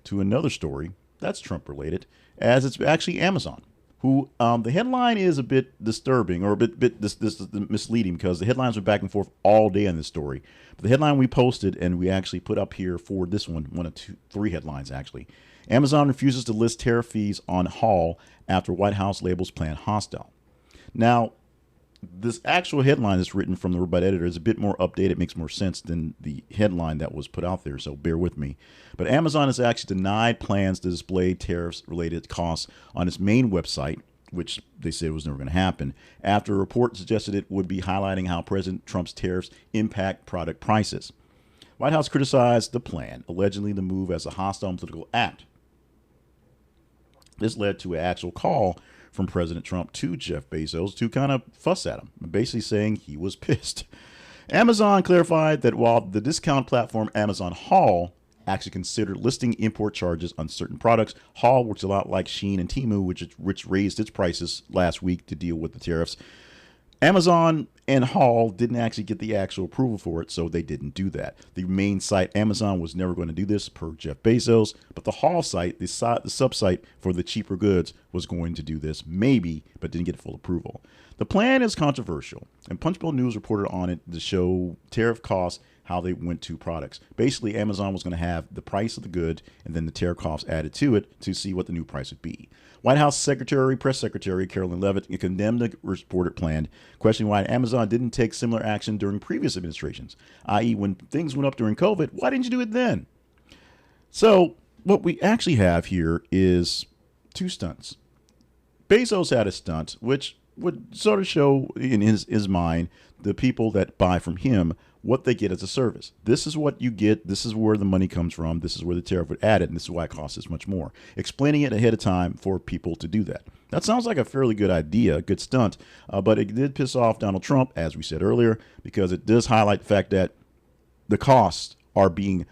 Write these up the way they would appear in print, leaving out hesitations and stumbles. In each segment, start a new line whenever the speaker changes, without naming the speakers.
to another story that's Trump related, as it's actually Amazon, who the headline is a bit disturbing or a bit this misleading because the headlines were back and forth all day on this story. But the headline we posted and we actually put up here for this one of two, three headlines actually. Amazon refuses to list tariff fees on haul after White House labels plan hostile. Now, this actual headline is written from the robot editor is a bit more updated, makes more sense than the headline that was put out there, so bear with me. But Amazon has actually denied plans to display tariffs related costs on its main website, which they said was never going to happen, after a report suggested it would be highlighting how President Trump's tariffs impact product prices. White House criticized the plan, allegedly the move as a hostile and political act. This led to an actual call from President Trump to Jeff Bezos to kind of fuss at him, basically saying he was pissed. Amazon clarified that while the discount platform Amazon Haul actually considered listing import charges on certain products, Haul works a lot like Shein and Temu, which raised its prices last week to deal with the tariffs. Amazon and Haul didn't actually get the actual approval for it, so they didn't do that. The main site, Amazon, was never going to do this per Jeff Bezos, but the Haul site, the sub-site for the cheaper goods, was going to do this, maybe, but didn't get full approval. The plan is controversial, and Punchbowl News reported on it to show tariff costs, how they went to products. Basically, Amazon was going to have the price of the good and then the tariff costs added to it to see what the new price would be. White House Press Secretary Carolyn Leavitt condemned the reported plan, questioning why Amazon didn't take similar action during previous administrations, i.e. when things went up during COVID, why didn't you do it then? So what we actually have here is two stunts. Bezos had a stunt, which would sort of show in his mind the people that buy from him what they get as a service. This is what you get. This is where the money comes from. This is where the tariff would add it, and this is why it costs this much more. Explaining it ahead of time for people to do that. That sounds like a fairly good idea, a good stunt, but it did piss off Donald Trump, as we said earlier, because it does highlight the fact that the costs are being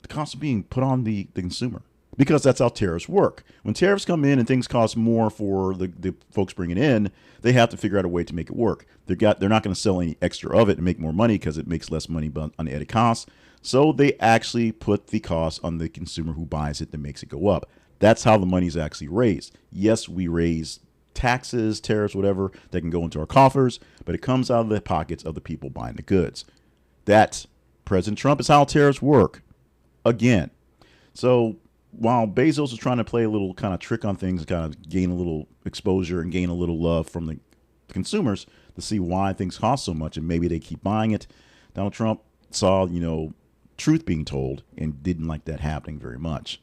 put on the consumer. Because that's how tariffs work. When tariffs come in and things cost more for the folks bringing it in, they have to figure out a way to make it work. They're not going to sell any extra of it and make more money because it makes less money on the added costs. So they actually put the cost on the consumer who buys it that makes it go up. That's how the money is actually raised. Yes, we raise taxes, tariffs, whatever, that can go into our coffers, but it comes out of the pockets of the people buying the goods. That, President Trump, is how tariffs work. Again. So while Bezos is trying to play a little kind of trick on things and kind of gain a little exposure and gain a little love from the consumers to see why things cost so much and maybe they keep buying it, Donald Trump saw, truth being told and didn't like that happening very much.